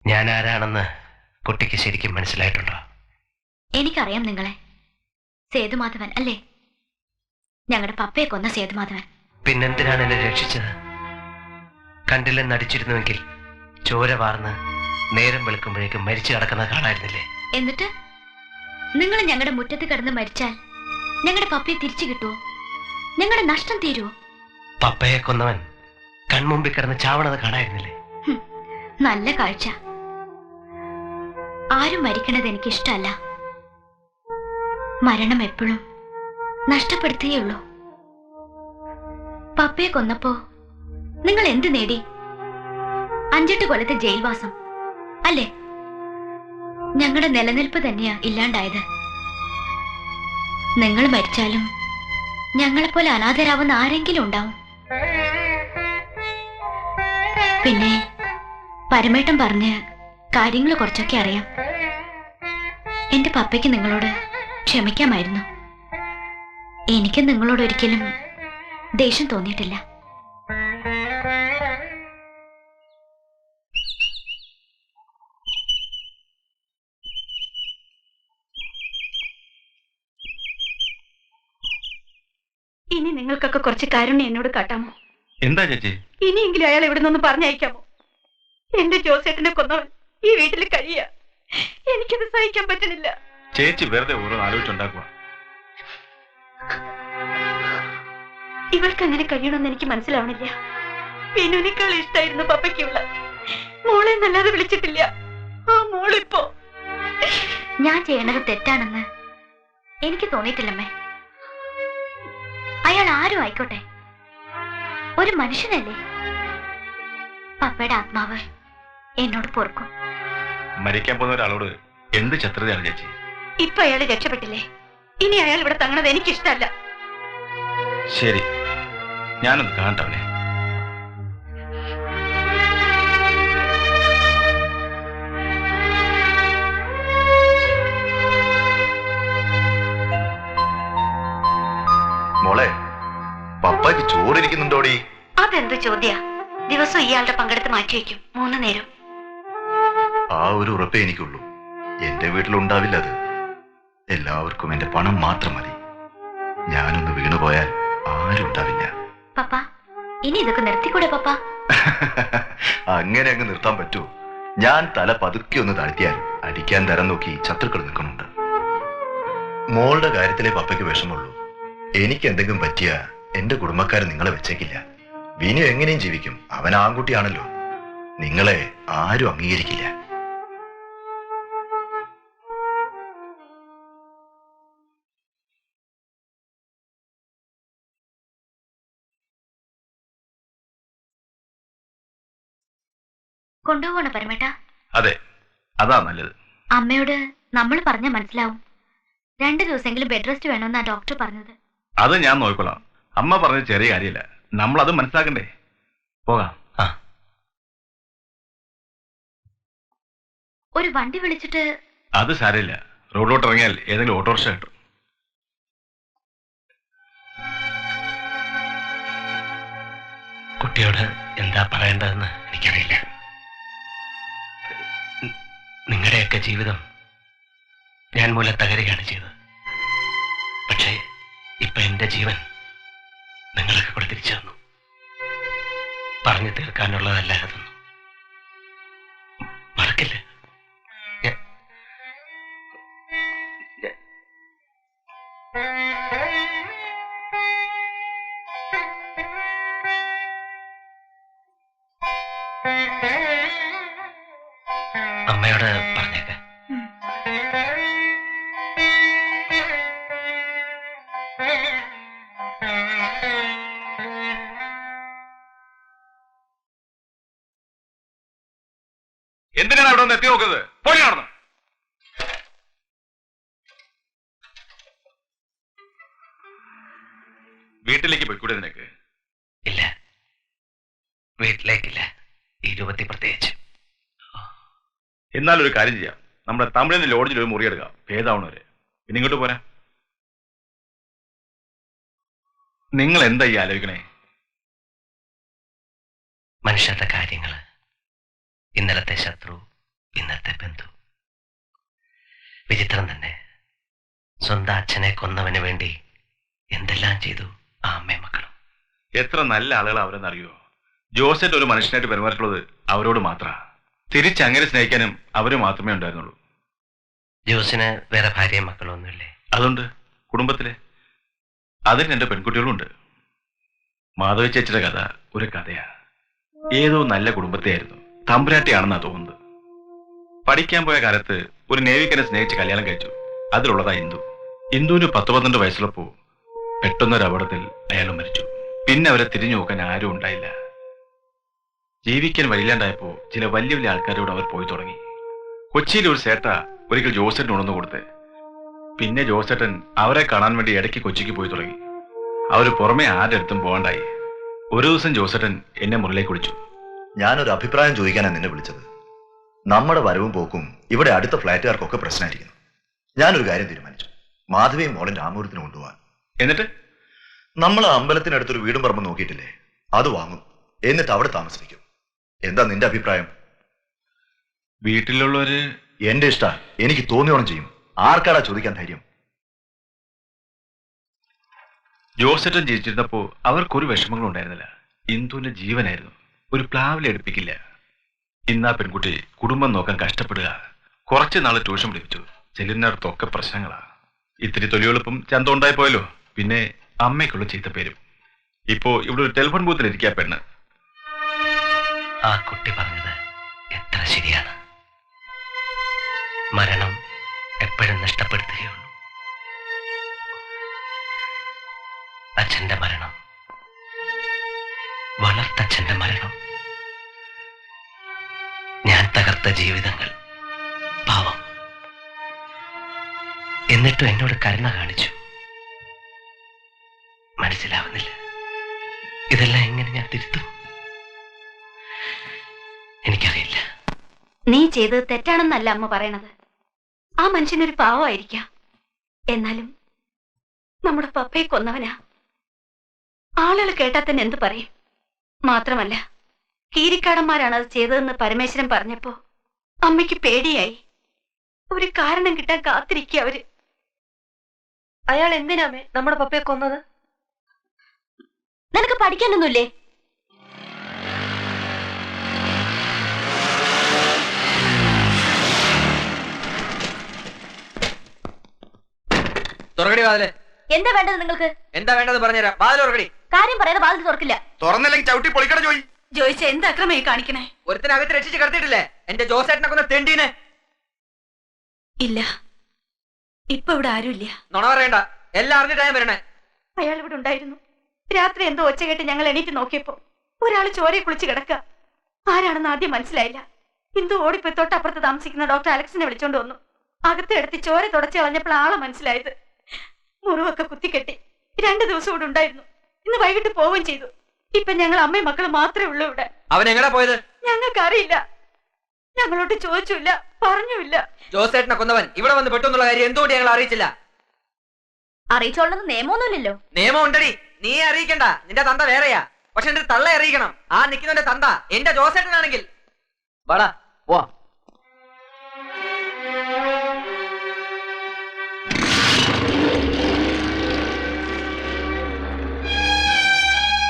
ഞാൻ ആരാണെന്ന് കുട്ടിക്ക് ശരിക്കും മനസ്സിലായിട്ടുണ്ടോ? എനിക്കറിയാം നിങ്ങളെ. സേതുമാധവൻ അല്ലേ? ഞങ്ങളുടെ പപ്പയെ കൊന്ന സേതുമാധവൻ. പിന്നെന്തിനാണ് എന്നെ രക്ഷിച്ചത്? കണ്ടില്ലെന്ന് നടിച്ചിരുന്നുവെങ്കിൽ ചോര വാർന്ന് നേരം വെളുക്കുമ്പോഴേക്കും മരിച്ചു കിടക്കുന്നത് കാണായിരുന്നില്ലേ? എന്നിട്ട് നിങ്ങൾ ഞങ്ങളുടെ മുറ്റത്ത് കിടന്ന് മരിച്ചാൽ ഞങ്ങളുടെ പപ്പയെ തിരിച്ചു കിട്ടുമോ? ഞങ്ങളുടെ നഷ്ടം തീരുമോ? പപ്പയെ കൊന്നവൻ കൺമുമ്പിൽ കിടന്ന് ചാവണത് കാണായിരുന്നില്ലേ? നല്ല കാഴ്ച. ആരും മരിക്കണത് എനിക്കിഷ്ടമല്ല. മരണം എപ്പോഴും നഷ്ടപ്പെടുത്തുകയുള്ളൂ. പപ്പയെ കൊന്നപ്പോ നിങ്ങൾ എന്ത് നേടി? 5-8 കൊല്ലത്തെ ജയിൽവാസം അല്ലേ? ഞങ്ങളുടെ നിലനിൽപ്പ് തന്നെയാ ഇല്ലാണ്ടായത്. നിങ്ങൾ മരിച്ചാലും ഞങ്ങളെപ്പോലെ അനാഥരാവുന്ന ആരെങ്കിലും ഉണ്ടാവും. പിന്നെ പരമേട്ടൻ പറഞ്ഞ് കാര്യങ്ങൾ കുറച്ചൊക്കെ അറിയാം. എന്റെ പപ്പയ്ക്ക് നിങ്ങളോട് ക്ഷമിക്കാമായിരുന്നു. എനിക്ക് നിങ്ങളോട് ഒരിക്കലും ദേഷ്യം തോന്നിയിട്ടില്ല. ഇനി നിങ്ങൾക്കൊക്കെ കുറച്ച് കാരുണ്യം എന്നോട് കാട്ടാമോ? എന്താ ചേച്ചി? ഇനിയെങ്കിലും അയാൾ ഇവിടെ നിന്ന് പറഞ്ഞയക്കാമോ? എന്റെ ജോസേട്ടനെ കൊന്നവൻ ഈ വീട്ടിൽ കഴിയ. എനിക്കത് സഹിക്കാൻ പറ്റണില്ല. ചേച്ചി വെറുതെ ഓരോന്ന് ആലോചിച്ചുണ്ടാക്കുക. ഇവൾക്ക് അങ്ങനെ കഴിയണമെന്ന് എനിക്ക് മനസ്സിലാവണില്ല. വിനുവിനേക്കാൾ ഇഷ്ടായിരുന്നു പപ്പയ്ക്കുള്ള മോളെ നല്ലാതെ വിളിച്ചിട്ടില്ല. ആ മോളിപ്പോ ഞാൻ ചെയ്യണത് തെറ്റാണെന്ന് എനിക്ക് തോന്നിയിട്ടില്ലമ്മേ. അയാൾ ആരും ആയിക്കോട്ടെ, ഒരു മനുഷ്യനല്ലേ. പപ്പയുടെ ആത്മാവ് എന്നോട് പൊറുക്കും. മരിക്കാൻ പോകുന്ന ഒരാളോട് എന്ത് ശത്രുതയാണ് ചേച്ചി? ഇപ്പൊ അയാൾ രക്ഷപ്പെട്ടില്ലേ? ഇനി അയാൾ ഇവിടെ തങ്ങണത് എനിക്കിഷ്ടല്ല. ശരി, ഞാനൊന്ന് കാണട്ടവനെ. മോളെ, പപ്പയ്ക്ക് ചോറിരിക്കുന്നുണ്ടോടി? അതെന്ത് ചോദ്യ? ദിവസം ഇയാളുടെ പങ്കെടുത്ത് മാറ്റിവെക്കും 3 നേരം. ആ ഒരു ഉറപ്പേ എനിക്കുള്ളൂ. എന്റെ വീട്ടിലുണ്ടാവില്ല അത്. എല്ലാവർക്കും എന്റെ പണം മാത്രം മതി. ഞാനൊന്ന് വീണുപോയാൽ ആരും ഉണ്ടാവില്ല. പപ്പ, ഇനി ഇതൊക്കെ നിർത്തിക്കൂടെ പപ്പ? അങ്ങനെ അങ്ങ് നിർത്താൻ പറ്റുമോ? ഞാൻ തല പതുക്കെ ഒന്ന് താഴ്ത്തിയാൽ അടിക്കാൻ തരം നോക്കി ശത്രുക്കൾ നിൽക്കുന്നുണ്ട്. മോളുടെ കാര്യത്തിലെ പപ്പയ്ക്ക് വിഷമുള്ളൂ. എനിക്ക് എന്തെങ്കിലും പറ്റിയ എന്റെ കുടുംബക്കാർ നിങ്ങളെ വെച്ചേക്കില്ല. വിനു എങ്ങനെയും ജീവിക്കും. അവൻ ആൺകുട്ടിയാണല്ലോ. നിങ്ങളെ ആരും അംഗീകരിക്കില്ല. കൊണ്ടുപോകണ പരമേട്ട? അതെ, അതാ നല്ലത്. അമ്മയോട് നമ്മൾ പറഞ്ഞാൽ മനസ്സിലാവും. 2 ദിവസമെങ്കിലും ബെഡ് റെസ്റ്റ് വേണമെന്നാ ഡോക്ടർ പറഞ്ഞത്. അത് ഞാൻ നോക്കിക്കൊള്ളാം. അമ്മ പറഞ്ഞത് ചെറിയ കാര്യമില്ല. നമ്മളത് മനസ്സിലാക്കണ്ടേ? പോകാം. ഒരു വണ്ടി വിളിച്ചിട്ട്. അത് സാരമില്ല. റോഡിലോട്ട് ഇറങ്ങിയാൽ ഏതെങ്കിലും ഓട്ടോറിക്ഷ കിട്ടും. കുട്ടിയോട് എന്താ പറയേണ്ടതെന്ന് എനിക്കറിയില്ല. നിങ്ങളുടെയൊക്കെ ജീവിതം ഞാൻ മൂലം തകരുകയാണ് ചെയ്തത്. പക്ഷേ ഇപ്പൊ എന്റെ ജീവൻ നിങ്ങളൊക്കെ കൂടെ തിരിച്ചു തന്നു. പറഞ്ഞു തീർക്കാനുള്ളതല്ല അതൊന്നും. മറക്കില്ല. അമ്മയോട് പറഞ്ഞേക്ക. എന്തിനാണ് അവിടെ ഒന്ന് എത്തി നോക്കുന്നത്? പോയി നടന്നു. വീട്ടിലേക്ക് പോയിക്കൂടെ നിനക്ക്? ഇല്ല, വീട്ടിലേക്കില്ല. ഈ രൂപത്തിൽ പ്രത്യേകിച്ച്. എന്നാലൊരു കാര്യം ചെയ്യാം. നമ്മുടെ തമിഴിന്റെ ലോഡ്ജിൽ ഒരു മുറി എടുക്കാം, ഭേദാവണവരെ. പിന്നെ ഇങ്ങോട്ട് പോരാ. നിങ്ങൾ എന്താ ഈ ആലോചിക്കണേ? മനുഷ്യരുടെ കാര്യങ്ങള്. ഇന്നലത്തെ ശത്രു വിചിത്രം തന്നെ. സ്വന്തം അച്ഛനെ കൊന്നവന് വേണ്ടി എന്തെല്ലാം ചെയ്തു ആ അമ്മയും മക്കളും. എത്ര നല്ല ആളുകൾ അവരെന്നറിയോ. ജോസേട്ട് ഒരു മനുഷ്യനായിട്ട് പെരുമാറിയിട്ടുള്ളത് അവരോട് മാത്രമാണ്. തിരിച്ചങ്ങനെ സ്നേഹിക്കാനും അവര് മാത്രമേ ഉണ്ടായിരുന്നുള്ളൂ. ജോസിന് വേറെ ഭാര്യയും മക്കളും ഒന്നുമില്ലേ? അതുണ്ട്, കുടുംബത്തിലെ. അതിന് എൻ്റെ പെൺകുട്ടികളുണ്ട്. മാധവി ചേച്ചിയുടെ കഥ ഒരു കഥയാ. ഏതോ നല്ല കുടുംബത്തെയായിരുന്നു, തമ്പുരാട്ടിയാണെന്നാ തോന്നുന്നത്. പഠിക്കാൻ പോയ കാലത്ത് ഒരു നേവിക്കനെ സ്നേഹിച്ച് കല്യാണം കഴിച്ചു. അതിലുള്ളതാ ഇന്ദു. ഇന്ദുവിന് 10-12 വയസ്സുള്ളപ്പോ പെട്ടെന്നൊരു അപകടത്തിൽ അയാൾ മരിച്ചു. പിന്നെ അവരെ തിരിഞ്ഞു നോക്കാൻ ആരും ഉണ്ടായില്ല. ജീവിക്കാൻ വഴിയില്ലാണ്ടായപ്പോ ചില വലിയ വലിയ ആൾക്കാരോട് അവർ പോയി തുടങ്ങി. കൊച്ചിയിൽ ഒരു സേട്ട ഒരിക്കൽ ജോസേട്ടൻ ഉണർന്നു കൊടുത്ത്. പിന്നെ ജോസേട്ടൻ അവരെ കാണാൻ വേണ്ടി ഇടയ്ക്ക് കൊച്ചിക്ക് പോയി തുടങ്ങി. അവർ പുറമെ ആരുടെ അടുത്തും പോകണ്ടായി. ഒരു ദിവസം ജോസേട്ടൻ എന്നെ മുറിലേക്ക് വിളിച്ചു. ഞാനൊരു അഭിപ്രായം ചോദിക്കാനാണ് നിന്നെ വിളിച്ചത്. നമ്മുടെ വരവും പോക്കും ഇവിടെ അടുത്ത ഫ്ലാറ്റുകാർക്കൊക്കെ പ്രശ്നമായിരിക്കുന്നു. ഞാനൊരു കാര്യം തീരുമാനിച്ചു. മാധവിയും മോളും രാമപുരത്തിന് കൊണ്ടുപോകാൻ. എന്നിട്ട് നമ്മൾ അമ്പലത്തിനടുത്തൊരു വീടും പറമ്പ് നോക്കിയിട്ടില്ലേ, അത് വാങ്ങും. എന്നിട്ട് അവിടെ താമസിപ്പിക്കും. എന്താ നിന്റെ അഭിപ്രായം? വീട്ടിലുള്ളവര് എന്റെ ഇഷ്ട. എനിക്ക് തോന്നിയോണം ചെയ്യും. ആർക്കാടാ ചോദിക്കാൻ ധൈര്യം? ജോസേട്ടൻ ജീവിച്ചിരുന്നപ്പോ അവർക്കൊരു വിഷമങ്ങളും ഉണ്ടായിരുന്നില്ല. ഇന്ദുവിന്റെ ജീവനായിരുന്നു. ഒരു പ്ലാവിലെ എടുപ്പിക്കില്ല. ഇന്നാ പെൺകുട്ടി കുടുംബം നോക്കാൻ കഷ്ടപ്പെടുക. കുറച്ച് നാള് ട്യൂഷൻ പഠിപ്പിച്ചു. ചെല്ലുന്നിടത്തൊക്കെ പ്രശ്നങ്ങളാ. ഇത്തിരി തൊലിയെളുപ്പും ചന്തം ഉണ്ടായി പോയല്ലോ. പിന്നെ അമ്മയ്ക്കുള്ള ചീത്തപ്പേരും. ഇപ്പോ ഇവിടെ ഒരു ടെലിഫോൺ ബൂത്തിലിരിക്കുക പെണ്ണ്. ആ കുട്ടി പറഞ്ഞത് എത്ര ശരിയാണ്. മരണം എപ്പോഴും നഷ്ടപ്പെടുത്തുകയുള്ളൂ. അച്ഛന്റെ മരണം, വളർത്തച്ഛന്റെ മരണം, ഞാൻ തകർത്ത ജീവിതങ്ങൾ. പാവം. എന്നിട്ടും എന്നോട് കരുണ കാണിച്ചു. മനസ്സിലാവുന്നില്ല. ഇതെല്ലാം എങ്ങനെ ഞാൻ തിരുത്തും? എനിക്കറിയില്ല. നീ ചെയ്തത് തെറ്റാണെന്നല്ല അമ്മ പറയണത്. ആ മനുഷ്യനൊരു പാവമായിരിക്കാം. എന്നാലും നമ്മുടെ പപ്പയെ കൊന്നവനാ. ആളുകൾ കേട്ടാൽ തന്നെ എന്ത് പറയും? മാത്രമല്ല, കീരിക്കാടന്മാരാണ് അത് ചെയ്തതെന്ന് പരമേശ്വരൻ പറഞ്ഞപ്പോ അമ്മയ്ക്ക് പേടിയായി. ഒരു കാരണം കിട്ടാൻ കാത്തിരിക്കുക അവര്. അയാൾ എന്തിനാമേ നമ്മുടെ പപ്പയെ കൊന്നത്? നിനക്ക് പഠിക്കാനൊന്നുമില്ലേ? തുറക്കടി വാതില്. എന്താ വേണ്ടത് നിങ്ങൾക്ക്? എന്താ വേണ്ടത് പറഞ്ഞുതരാം. വാതിൽ തുറക്കടി. കാര്യം പറയാതെ വാതിൽ തുറക്കില്ല. തുറന്നില്ലെങ്കിൽ ചവിട്ടി പൊളിക്കട ജോയി. ജോയിച്ച എന്ത് അക്രമമായി കാണിക്കണേ? ഒരുത്തിനകത്ത് രക്ഷിച്ച് കിടത്തിയിട്ടില്ലേ എന്റെ ജോസേട്ടനെ കൊന്ന തെണ്ടീനെ? ഇല്ല, ഇപ്പൊ ഇവിടെ ആരുമില്ല. നുണ പറയണ്ട. എല്ലാം അറിഞ്ഞിട്ടായും വരണേ. അയാൾ ഇവിടെ ഉണ്ടായിരുന്നു. രാത്രി എന്തോ ഒച്ച കേട്ട് ഞങ്ങൾ എണീറ്റ് നോക്കിയപ്പോ ഒരാള് ചോരയെ കുളിച്ച് കിടക്കുക. ആരാണെന്ന് ആദ്യം മനസ്സിലായില്ല. ഇന്ദു ഓടിപ്പോയി തൊട്ടപ്പുറത്ത് താമസിക്കുന്ന ഡോക്ടർ അലക്സിനെ വിളിച്ചോണ്ട് വന്നു. അകത്ത് എടുത്ത് ചോര തുടച്ച് കളഞ്ഞപ്പോൾ ആളെ മനസ്സിലായത്. മുറിവൊക്കെ കുത്തിക്കെട്ടി 2 ദിവസം ഇവിടെ ഉണ്ടായിരുന്നു. ഇന്ന് വൈകിട്ട് പോവുകയും ചെയ്തു. ഇപ്പൊ ഞങ്ങൾ അമ്മയും മക്കളും മാത്രമേ ഉള്ളൂ ഇവിടെ. അവൻ എങ്ങടാ പോയത്? ഞങ്ങൾക്ക് അറിയില്ല. ഞങ്ങളോട്ട് ചോദിച്ചില്ല, പറഞ്ഞില്ല. ജോസേട്ടനെ കൊന്നവൻ ഇവിടെ വന്ന് പെട്ടു എന്നുള്ള കാര്യം എന്തുകൊണ്ട് ഞങ്ങൾ അറിയിച്ചില്ല? അറിയിച്ചോളന്ന് നിയമമൊന്നുമില്ലല്ലോ. നിയമം ഉണ്ടടി. നീ അറിയിക്കണ്ട. നിന്റെ തന്ത വേറെയാ. പക്ഷെ എന്റെ തള്ള അറിയിക്കണം. ആ നിൽക്കുന്നവന്റെ തന്ത എന്റെ ജോസേട്ടനാണെങ്കിൽ. വാടാ പോവാ.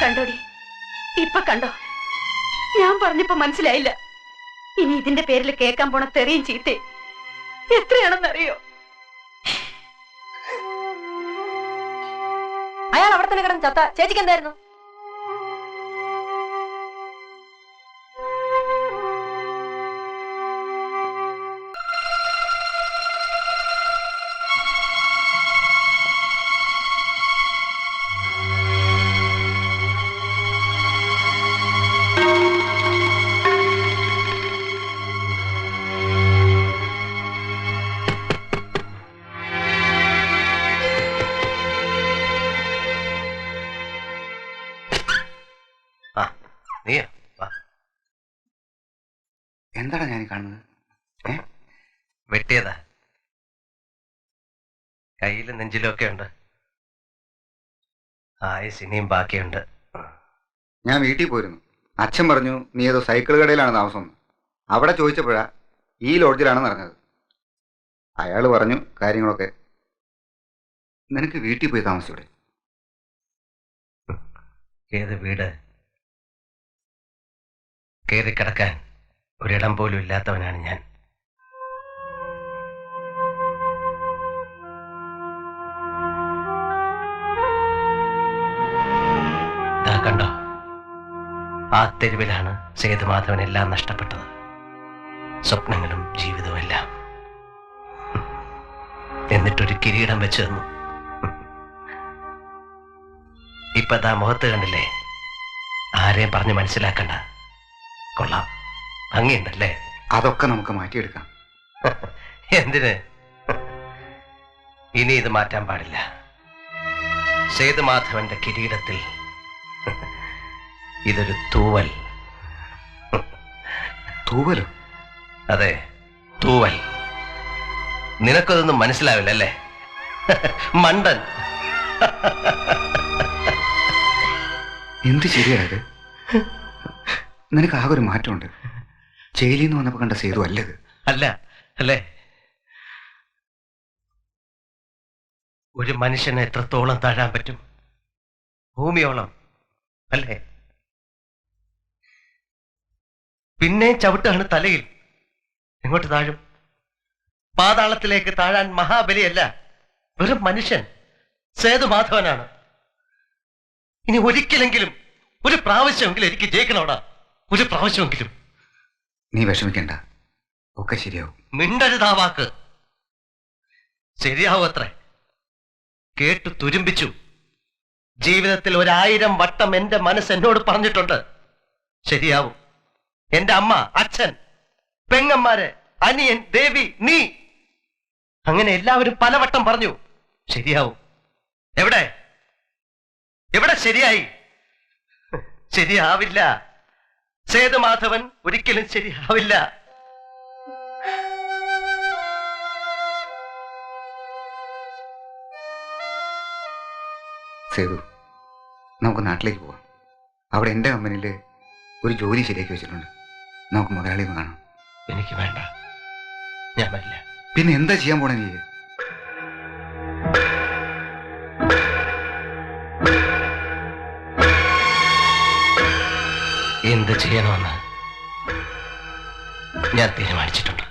കണ്ടോടി, ഇപ്പൊ കണ്ടോ? ഞാൻ പറഞ്ഞപ്പോ മനസ്സിലായില്ല. ഇനി ഇതിന്റെ പേരിൽ കേൾക്കാൻ പോണ തെറിയും ചീത്തേ എത്രയാണെന്നറിയോ? അയാൾ അവിടെ തന്നെ കിടന്ന് ചത്ത. ചേച്ചിക്ക് എന്തായിരുന്നു? നീയോ? എന്താണ് ഞാൻ കാണുന്നത്? വെട്ടിയതാ. കയ്യിലും നെഞ്ചിലും ഒക്കെ ഉണ്ട്. ആയുസ് ഇനിയും ബാക്കിയുണ്ട്. ഞാൻ വീട്ടിൽ പോയിരുന്നു. അച്ഛൻ പറഞ്ഞു നീ ഏതോ സൈക്കിൾ കടയിലാണ് താമസം. അവിടെ ചോദിച്ചപ്പോഴാ ഈ ലോഡ്ജിലാണെന്ന് അറിഞ്ഞത്. അയാൾ പറഞ്ഞു കാര്യങ്ങളൊക്കെ. നിനക്ക് വീട്ടിൽ പോയി താമസിച്ചൂടെ? ഏത് വീട്? കയറി കിടക്കാൻ ഒരിടം പോലും ഇല്ലാത്തവനാണ് ഞാൻ. ദാ കണ്ടോ, ആ തെരുവിലാണ് സേതുമാധവൻ എല്ലാം നഷ്ടപ്പെട്ടത്. സ്വപ്നങ്ങളും ജീവിതവും എല്ലാം. എന്നിട്ടൊരു കിരീടം വെച്ചു തന്നു. ഇപ്പൊ ദാ മുഖത്ത് കണ്ടില്ലേ? ആരെയും പറഞ്ഞ് മനസ്സിലാക്കണ്ട. കൊള്ളാം, ഭംഗിയുണ്ടല്ലേ? അതൊക്കെ നമുക്ക് മാറ്റിയെടുക്കാം. എന്തിന്? ഇനി ഇത് മാറ്റാൻ പാടില്ല. സേതുമാധവന്റെ കിരീടത്തിൽ ഇതൊരു തൂവൽ. തൂവലോ? അതെ, തൂവൽ. നിനക്കതൊന്നും മനസ്സിലാവില്ല അല്ലേ, മണ്ടൻ? എന്ത് ശരിയായത്? നിനക്ക് ആകെ ഒരു മാറ്റമുണ്ട്. ജയിലിൽ നിന്ന് വന്നപ്പോ കണ്ട സേതു അല്ലത്. അല്ല അല്ലേ? ഒരു മനുഷ്യനെ എത്രത്തോളം താഴാൻ പറ്റും? ഭൂമിയോളം അല്ലേ? പിന്നെ ചവിട്ടാണ് തലയിൽ. എങ്ങോട്ട് താഴും? പാതാളത്തിലേക്ക് താഴാൻ മഹാബലിയല്ല, വെറും മനുഷ്യൻ സേതുമാധവനാണ്. ഇനി ഒരിക്കലെങ്കിലും, ഒരു പ്രാവശ്യമെങ്കിലും എനിക്ക് ജയിക്കണോടാ, ഒരു പ്രാവശ്യമെങ്കിലും. നീ വിഷമിക്കണ്ട, ഒക്കെ ശരിയാവും. മിണ്ടരുതാ വാക്ക്. ശരിയാവും അത്രേ. കേട്ടു തുരുമ്പിച്ചു. ജീവിതത്തിൽ 1000 വട്ടം എന്റെ മനസ്സ് എന്നോട് പറഞ്ഞിട്ടുണ്ട് ശരിയാവും. എന്റെ അമ്മ, അച്ഛൻ, പെങ്ങന്മാര്, അനിയൻ, ദേവി, നീ, അങ്ങനെ എല്ലാവരും പലവട്ടം പറഞ്ഞു ശരിയാവും. എവിടെ എവിടെ ശരിയായി? ശരിയാവില്ല. സേതുമാധവൻ ഒരിക്കലും ശരിയാവില്ല. സേതു, നമുക്ക് നാട്ടിലേക്ക് പോവാം. അവിടെ എൻ്റെ കമ്പനിയിൽ ഒരു ജോലി ശരിയാക്കി വെച്ചിട്ടുണ്ട്. നമുക്ക് മുതലാളി ഒന്ന് കാണാം. എനിക്ക് വേണ്ട, ഞാൻ വരില്ല. പിന്നെ എന്താ ചെയ്യാൻ പോണേ നീ? എന്ത് ചെയ്യണമെന്ന് ഞാൻ തീരുമാനിച്ചിട്ടുണ്ട്.